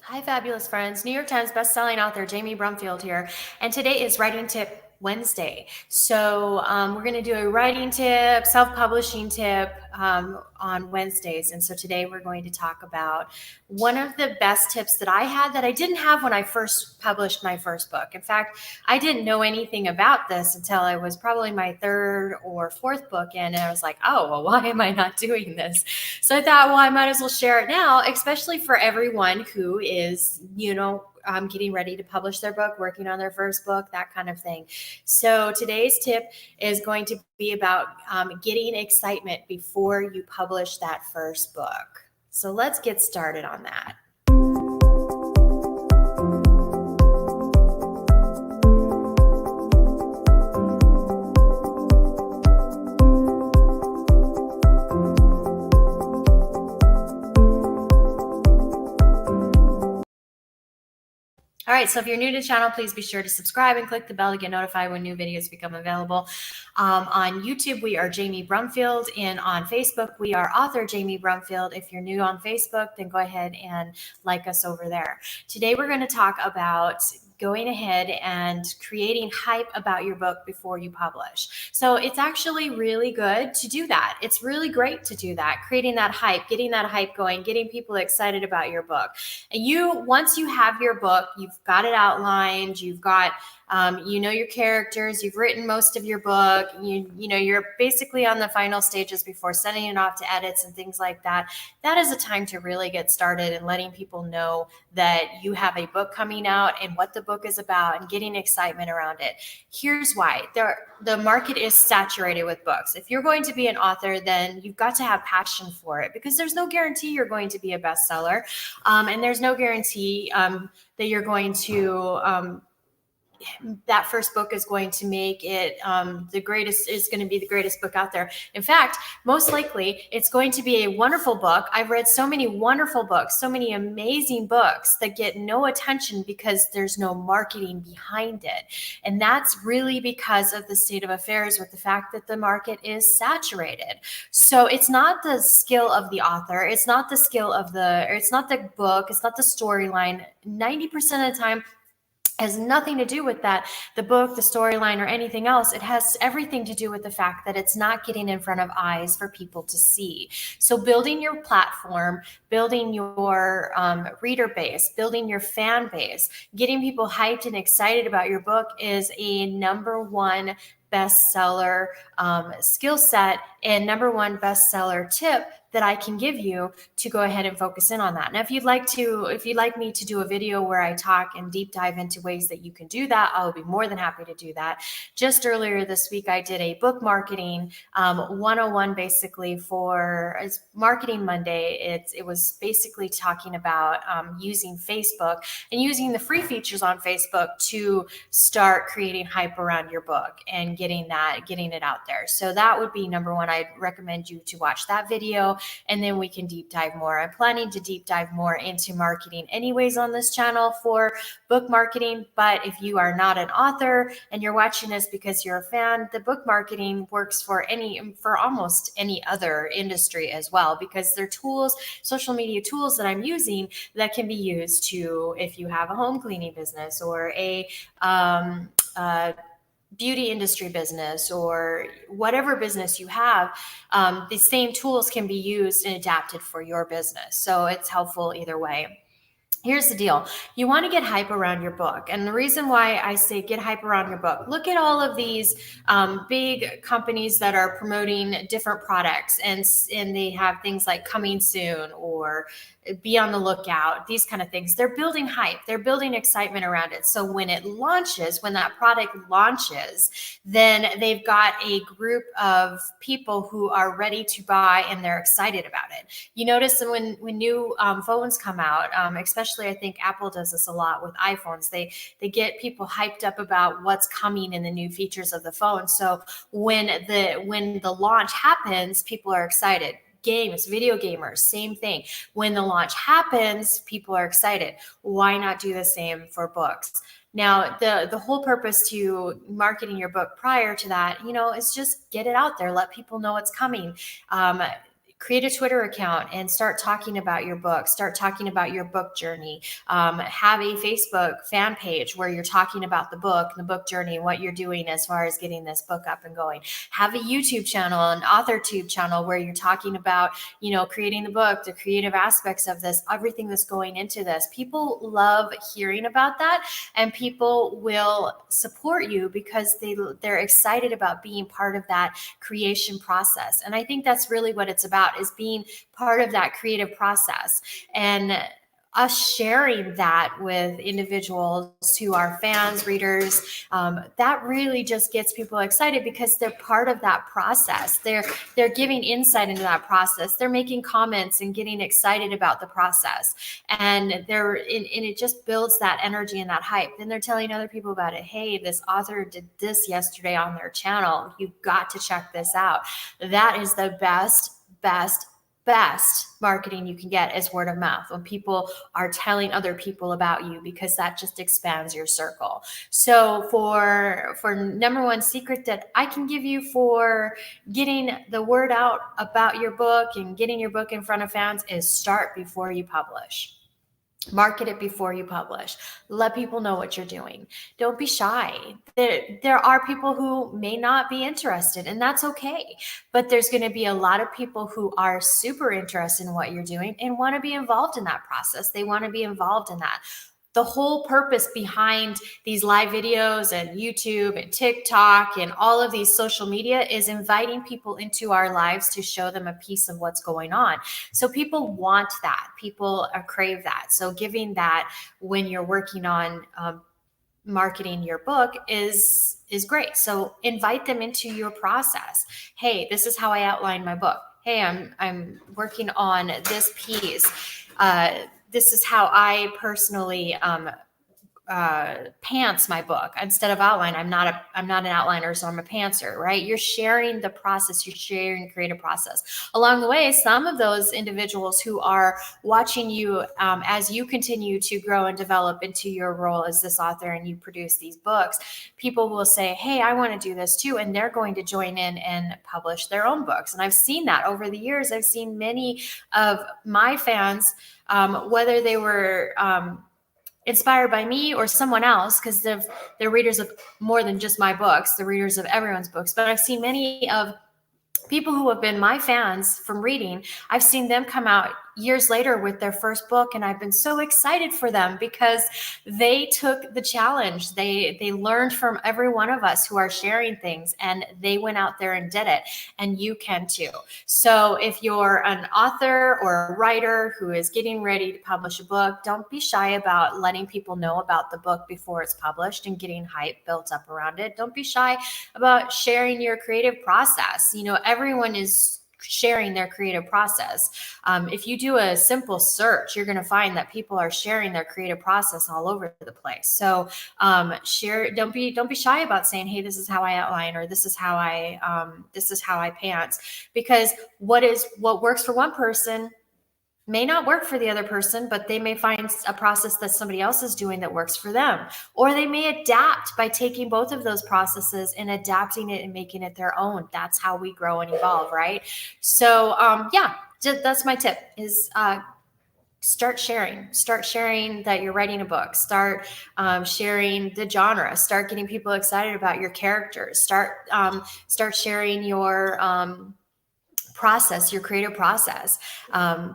Hi, fabulous friends. New York Times bestselling author Jamie Brumfield here. And today is Writing Tip Wednesday. So we're going to do a writing tip, self-publishing tip on Wednesdays. And so today we're going to talk about one of the best tips that I had that I didn't have when I first published my first book. In fact, I didn't know anything about this until I was probably my third or fourth book in. And I was like, oh, well, why am I not doing this? So I thought, well, I might as well share it now, especially for everyone who is, getting ready to publish their book, working on their first book, that kind of thing. So today's tip is going to be about getting excitement before you publish that first book. So let's get started on that. All right, so if you're new to the channel, please be sure to subscribe and click the bell to get notified when new videos become available. On YouTube, we are Jamie Brumfield, and on Facebook, we are author Jamie Brumfield. If you're new on Facebook, then go ahead and like us over there. Today, we're going to talk about going ahead and creating hype about your book before you publish. So it's actually really good to do that. It's really great to do that, creating that hype, getting that hype going, getting people excited about your book. And once you have your book, you've got it outlined, you've got your characters, you've written most of your book, you're basically on the final stages before sending it off to edits and things like that. That is a time to really get started and letting people know that you have a book coming out and what the book is about and getting excitement around it. Here's why. The market is saturated with books. If you're going to be an author, then you've got to have passion for it, because there's no guarantee you're going to be a bestseller, and there's no guarantee that you're going to that first book is going to make it is going to be the greatest book out there. In fact, most likely it's going to be a wonderful book. I've read so many wonderful books, so many amazing books that get no attention because there's no marketing behind it. And that's really because of the state of affairs with the fact that the market is saturated. So it's not the skill of the author. It's not the skill of it's not the book. It's not the storyline. 90% of the time, has nothing to do with that, the book, the storyline, or anything else. It has everything to do with the fact that it's not getting in front of eyes for people to see. So building your platform, building your reader base, building your fan base, getting people hyped and excited about your book is a number one bestseller skill set and number one bestseller tip that I can give you to go ahead and focus in on that. Now, if you'd like me to do a video where I talk and deep dive into ways that you can do that, I'll be more than happy to do that. Just earlier this week, I did a book marketing 101 basically for Marketing Monday. It was basically talking about using Facebook and using the free features on Facebook to start creating hype around your book and getting it out there. So that would be number one. I'd recommend you to watch that video, and then we can deep dive more. I'm planning to deep dive more into marketing anyways on this channel for book marketing. But if you are not an author and you're watching this because you're a fan, the book marketing works for almost any other industry as well, because they're tools, social media tools that I'm using that can be used to, if you have a home cleaning business or a beauty industry business or whatever business you have, the same tools can be used and adapted for your business. So it's helpful either way. Here's the deal. You want to get hype around your book. And the reason why I say get hype around your book, look at all of these big companies that are promoting different products, and they have things like coming soon or be on the lookout, these kind of things. They're building hype. They're building excitement around it. So when that product launches, then they've got a group of people who are ready to buy and they're excited about it. You notice that when new phones come out, especially I think Apple does this a lot with iPhones, they get people hyped up about what's coming in the new features of the phone. So when the launch happens, people are excited. Games, video gamers, same thing. When the launch happens, people are excited. Why not do the same for books? Now, the whole purpose to marketing your book prior to that, is just get it out there, let people know it's coming. create a Twitter account and start talking about your book, start talking about your book journey. Have a Facebook fan page where you're talking about the book, the book journey, what you're doing as far as getting this book up and going. Have a YouTube channel, an AuthorTube channel where you're talking about, creating the book, the creative aspects of this, everything that's going into this. People love hearing about that, and people will support you because they're excited about being part of that creation process. And I think that's really what it's about, is being part of that creative process. And us sharing that with individuals who are fans, readers, that really just gets people excited because they're part of that process. They're giving insight into that process. They're making comments and getting excited about the process, and it just builds that energy and that hype. Then they're telling other people about it. Hey, this author did this yesterday on their channel. You've got to check this out. That is the best marketing you can get, is word of mouth, when people are telling other people about you, because that just expands your circle. So for number one secret that I can give you for getting the word out about your book and getting your book in front of fans is start before you publish. Market it before you publish. Let people know what you're doing. Don't be shy. There are people who may not be interested, and that's okay. But there's going to be a lot of people who are super interested in what you're doing and want to be involved in that process. They want to be involved in that. The whole purpose behind these live videos and YouTube and TikTok and all of these social media is inviting people into our lives to show them a piece of what's going on. So people want that. People crave that. So giving that when you're working on marketing your book is great. So invite them into your process. Hey, this is how I outline my book. Hey, I'm working on this piece. This is how I personally pants my book instead of outline. I'm not an outliner, so I'm a pantser, right? You're sharing the process. You're sharing the creative process. Along the way, some of those individuals who are watching you as you continue to grow and develop into your role as this author and you produce these books, people will say, hey, I want to do this too. And they're going to join in and publish their own books. And I've seen that over the years. I've seen many of my fans, whether they were inspired by me or someone else, because they're readers of more than just my books, they're readers of everyone's books. But I've seen many of people who have been my fans from reading. I've seen them come out years later with their first book, and I've been so excited for them because they took the challenge. They learned from every one of us who are sharing things, and they went out there and did it, and you can too. So if you're an author or a writer who is getting ready to publish a book, don't be shy about letting people know about the book before it's published and getting hype built up around it. Don't be shy about sharing your creative process. Everyone is sharing their creative process. If you do a simple search, you're going to find that people are sharing their creative process all over the place. So share. Don't be shy about saying, hey, this is how I outline, or this is how I pants, because what works for one person may not work for the other person, but they may find a process that somebody else is doing that works for them. Or they may adapt by taking both of those processes and adapting it and making it their own. That's how we grow and evolve, right? So that's my tip, is start sharing that you're writing a book, start sharing the genre, start getting people excited about your characters, start sharing your process, your creative process,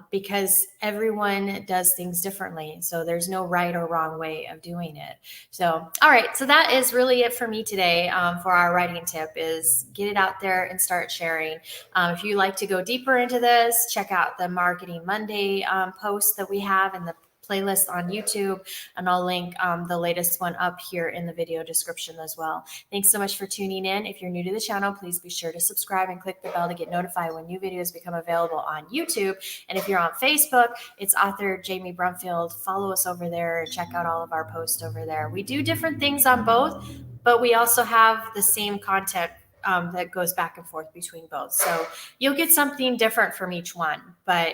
because everyone does things differently. So there's no right or wrong way of doing it. So, all right. So that is really it for me today. For our writing tip is get it out there and start sharing. If you like to go deeper into this, check out the Marketing Monday post that we have in the playlist on YouTube, and I'll link the latest one up here in the video description as well. Thanks so much for tuning in. If you're new to the channel, please be sure to subscribe and click the bell to get notified when new videos become available on YouTube. And if you're on Facebook, it's author Jamie Brumfield. Follow us over there. Check out all of our posts over there. We do different things on both, but we also have the same content that goes back and forth between both. So you'll get something different from each one, but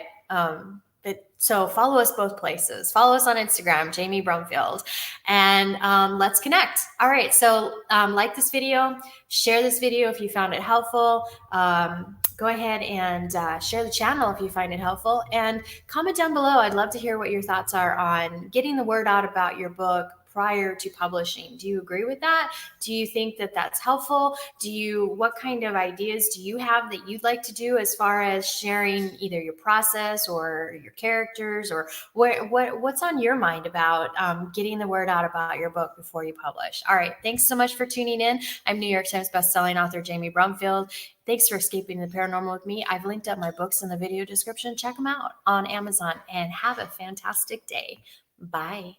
So follow us both places. Follow us on Instagram, Jamie Brumfield, and let's connect. All right. So like this video, share this video if you found it helpful. Go ahead and share the channel if you find it helpful, and comment down below. I'd love to hear what your thoughts are on getting the word out about your book prior to publishing. Do you agree with that? Do you think that that's helpful? What kind of ideas do you have that you'd like to do as far as sharing either your process or your characters, or what's on your mind about getting the word out about your book before you publish? All right. Thanks so much for tuning in. I'm New York Times bestselling author Jamie Brumfield. Thanks for escaping the paranormal with me. I've linked up my books in the video description. Check them out on Amazon, and have a fantastic day. Bye.